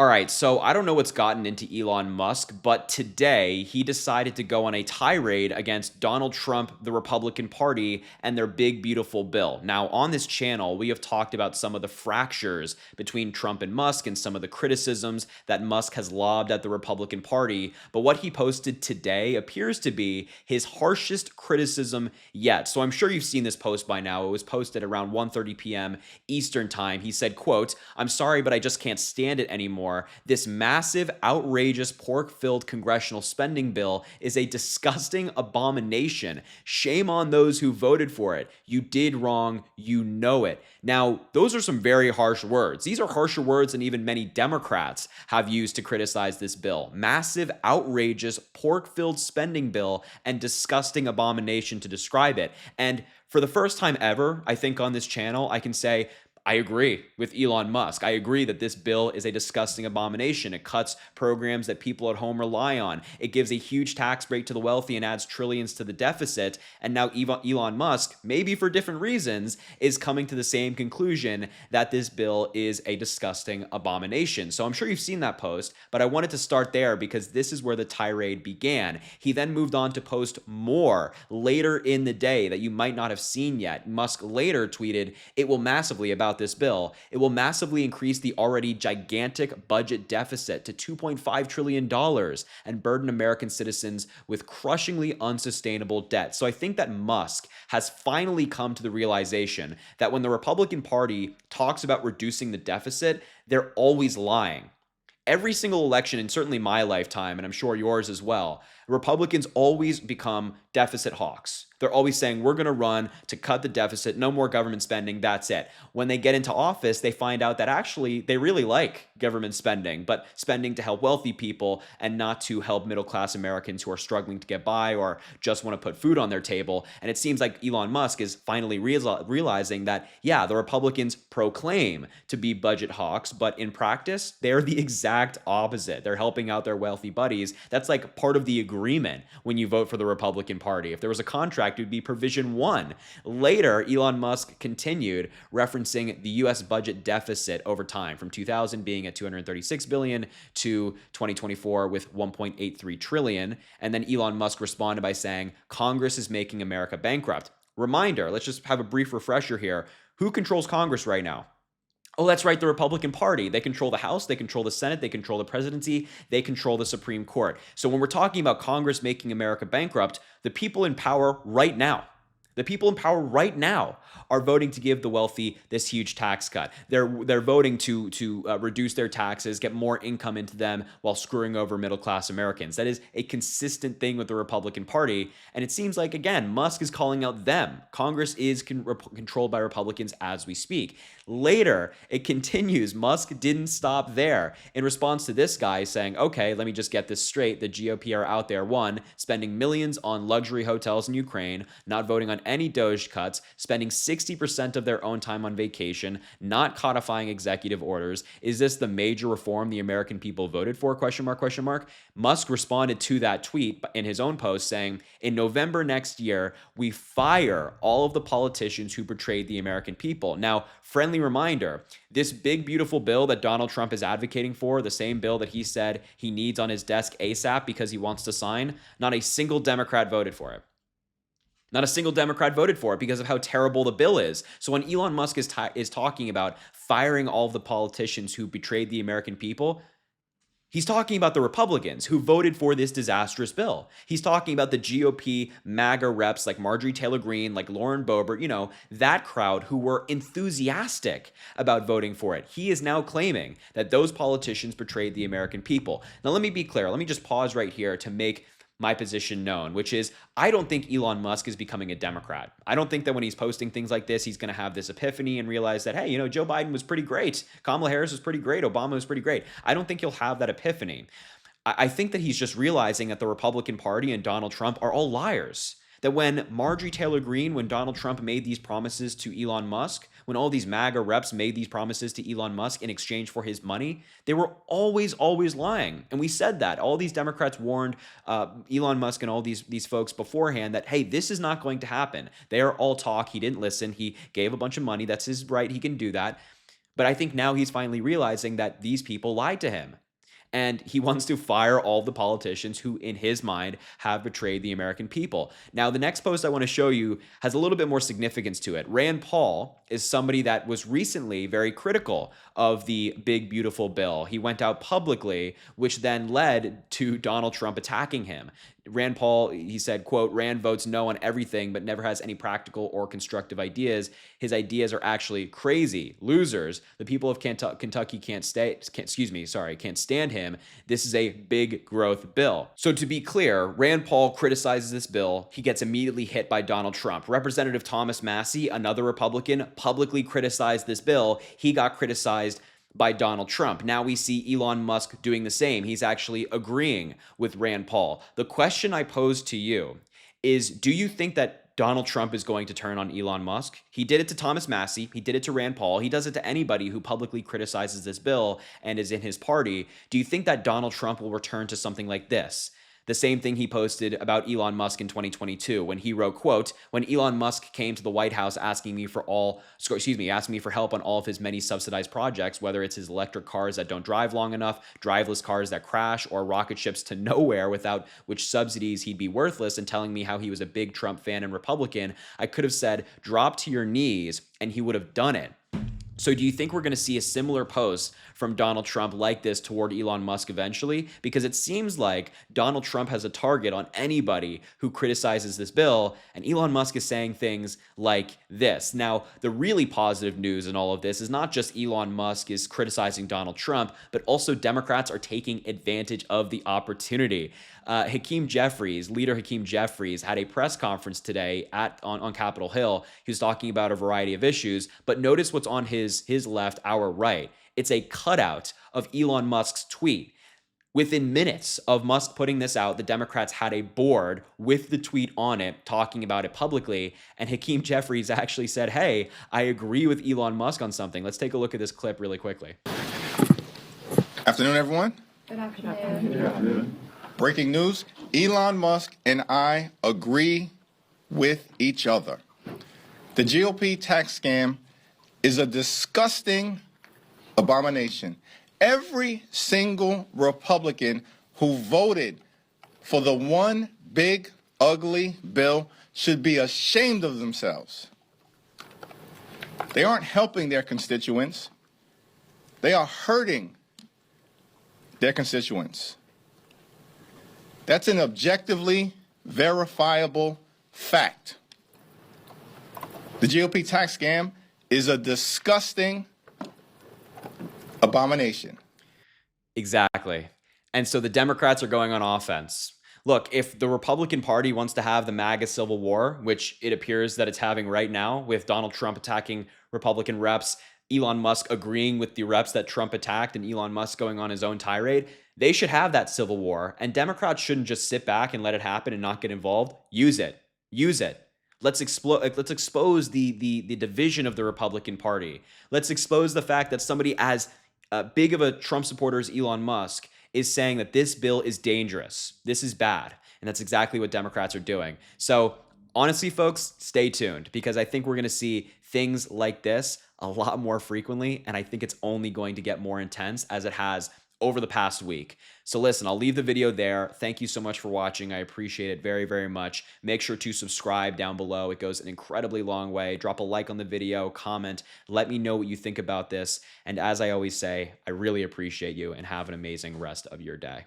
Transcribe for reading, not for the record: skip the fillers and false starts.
All right, so I don't know what's gotten into Elon Musk, but today he decided to go on a tirade against Donald Trump, the Republican Party, and their big, beautiful bill. Now, on this channel, we have talked about some of the fractures between Trump and Musk and some of the criticisms that Musk has lobbed at the Republican Party. But what he posted today appears to be his harshest criticism yet. So I'm sure you've seen this post by now. It was posted around 1:30 p.m. Eastern time. He said, quote, "I'm sorry, but I just can't stand it anymore. This massive, outrageous, pork-filled congressional spending bill is a disgusting abomination. Shame on those who voted for it. You did wrong. You know it." Now, those are some very harsh words. These are harsher words than even many Democrats have used to criticize this bill. Massive, outrageous, pork-filled spending bill and disgusting abomination to describe it. And for the first time ever, I think on this channel, I can say, I agree with Elon Musk. I agree that this bill is a disgusting abomination. It cuts programs that people at home rely on. It gives a huge tax break to the wealthy and adds trillions to the deficit. And now Elon Musk, maybe for different reasons, is coming to the same conclusion that this bill is a disgusting abomination. So I'm sure you've seen that post, but I wanted to start there because this is where the tirade began. He then moved on to post more later in the day that you might not have seen yet. Musk later tweeted, "It will massively," about this bill, "it will massively increase the already gigantic budget deficit to $2.5 trillion and burden American citizens with crushingly unsustainable debt." So I think that Musk has finally come to the realization that when the Republican Party talks about reducing the deficit, they're always lying. Every single election, and certainly my lifetime, and I'm sure yours as well, Republicans always become deficit hawks. They're always saying, we're going to run to cut the deficit, no more government spending, that's it. When they get into office, they find out that actually they really like government spending, but spending to help wealthy people and not to help middle-class Americans who are struggling to get by or just want to put food on their table. And it seems like Elon Musk is finally realizing that, yeah, the Republicans proclaim to be budget hawks, but in practice, they're the exact opposite. They're helping out their wealthy buddies. That's like part of the agreement when you vote for the Republican Party. If there was a contract, it would be provision 1. Later, Elon Musk continued referencing the US budget deficit over time from 2000 being at 236 billion to 2024 with 1.83 trillion. And then Elon Musk responded by saying, "Congress is making America bankrupt." Reminder, let's just have a brief refresher here. Who controls Congress right now? Oh, that's right, the Republican Party. They control the House, they control the Senate, they control the presidency, they control the Supreme Court. So when we're talking about Congress making America bankrupt, the people in power right now, are voting to give the wealthy this huge tax cut. They're voting to reduce their taxes, get more income into them while screwing over middle-class Americans. That is a consistent thing with the Republican Party. And it seems like, again, Musk is calling out them. Congress is controlled by Republicans as we speak. Later, it continues. Musk didn't stop there. In response to this guy saying, okay, let me just get this straight. The GOP are out there, one, spending millions on luxury hotels in Ukraine, not voting on any Doge cuts, spending 60% of their own time on vacation, not codifying executive orders. Is this the major reform the American people voted for? Question mark, question mark. Musk responded to that tweet in his own post saying, in November next year, we fire all of the politicians who betrayed the American people. Now, friendly reminder, this big, beautiful bill that Donald Trump is advocating for, the same bill that he said he needs on his desk ASAP because he wants to sign, not a single Democrat voted for it. Not a single Democrat voted for it because of how terrible the bill is. So when Elon Musk is talking about firing all of the politicians who betrayed the American people, he's talking about the Republicans who voted for this disastrous bill. He's talking about the GOP MAGA reps like Marjorie Taylor Greene, like Lauren Boebert, that crowd who were enthusiastic about voting for it. He is now claiming that those politicians betrayed the American people. Now, let me be clear. Let me just pause right here to make my position known, which is I don't think Elon Musk is becoming a Democrat. I don't think that when he's posting things like this, he's going to have this epiphany and realize that, hey, Joe Biden was pretty great. Kamala Harris was pretty great. Obama was pretty great. I don't think he'll have that epiphany. I think that he's just realizing that the Republican Party and Donald Trump are all liars. That when Marjorie Taylor Greene, when Donald Trump made these promises to Elon Musk, when all these MAGA reps made these promises to Elon Musk in exchange for his money, they were always, always lying. And we said that. All these Democrats warned Elon Musk and all these folks beforehand that, hey, this is not going to happen. They are all talk. He didn't listen. He gave a bunch of money. That's his right. He can do that. But I think now he's finally realizing that these people lied to him. And he wants to fire all the politicians who, in his mind, have betrayed the American people. Now, the next post I want to show you has a little bit more significance to it. Rand Paul is somebody that was recently very critical of the big, beautiful bill. He went out publicly, which then led to Donald Trump attacking him. Rand Paul, he said, quote, Rand votes no on everything, but never has any practical or constructive ideas. His ideas are actually crazy. Losers. The people of Kentucky can't stand him. This is a big growth bill. So to be clear, Rand Paul criticizes this bill. He gets immediately hit by Donald Trump. Representative Thomas Massie, another Republican, publicly criticized this bill. He got criticized by Donald Trump. Now we see Elon Musk doing the same. He's actually agreeing with Rand Paul. The question I pose to you is, do you think that Donald Trump is going to turn on Elon Musk? He did it to Thomas Massie. He did it to Rand Paul. He does it to anybody who publicly criticizes this bill and is in his party. Do you think that Donald Trump will return to something like this? The same thing he posted about Elon Musk in 2022 when he wrote, quote, when Elon Musk came to the White House asking me for help on all of his many subsidized projects, whether it's his electric cars that don't drive long enough, driveless cars that crash, or rocket ships to nowhere without which subsidies he'd be worthless, and telling me how he was a big Trump fan and Republican, I could have said, drop to your knees, and he would have done it. So do you think we're going to see a similar post from Donald Trump like this toward Elon Musk eventually? Because it seems like Donald Trump has a target on anybody who criticizes this bill, and Elon Musk is saying things like this. Now, the really positive news in all of this is not just Elon Musk is criticizing Donald Trump, but also Democrats are taking advantage of the opportunity. Leader Hakeem Jeffries, had a press conference today on Capitol Hill. He was talking about a variety of issues, but notice what's on his left, our right. It's a cutout of Elon Musk's tweet. Within minutes of Musk putting this out, the Democrats had a board with the tweet on it, talking about it publicly, and Hakeem Jeffries actually said, hey, I agree with Elon Musk on something. Let's take a look at this clip really quickly. Afternoon, everyone. Good afternoon. Good afternoon. Breaking news, Elon Musk and I agree with each other. The GOP tax scam is a disgusting abomination. Every single Republican who voted for the one big, ugly bill should be ashamed of themselves. They aren't helping their constituents. They are hurting their constituents. That's an objectively verifiable fact. The GOP tax scam is a disgusting abomination. Exactly. And so the Democrats are going on offense. Look, if the Republican Party wants to have the MAGA civil war, which it appears that it's having right now with Donald Trump attacking Republican reps, Elon Musk agreeing with the reps that Trump attacked, and Elon Musk going on his own tirade, they should have that civil war. And Democrats shouldn't just sit back and let it happen and not get involved. Use it. Use it. Let's expose the division of the Republican Party. Let's expose the fact that somebody as big of a Trump supporter as Elon Musk is saying that this bill is dangerous. This is bad. And that's exactly what Democrats are doing. So honestly, folks, stay tuned, because I think we're going to see things like this a lot more frequently. And I think it's only going to get more intense as it has over the past week. So listen, I'll leave the video there. Thank you so much for watching. I appreciate it very, very much. Make sure to subscribe down below. It goes an incredibly long way. Drop a like on the video, comment, let me know what you think about this. And as I always say, I really appreciate you, and have an amazing rest of your day.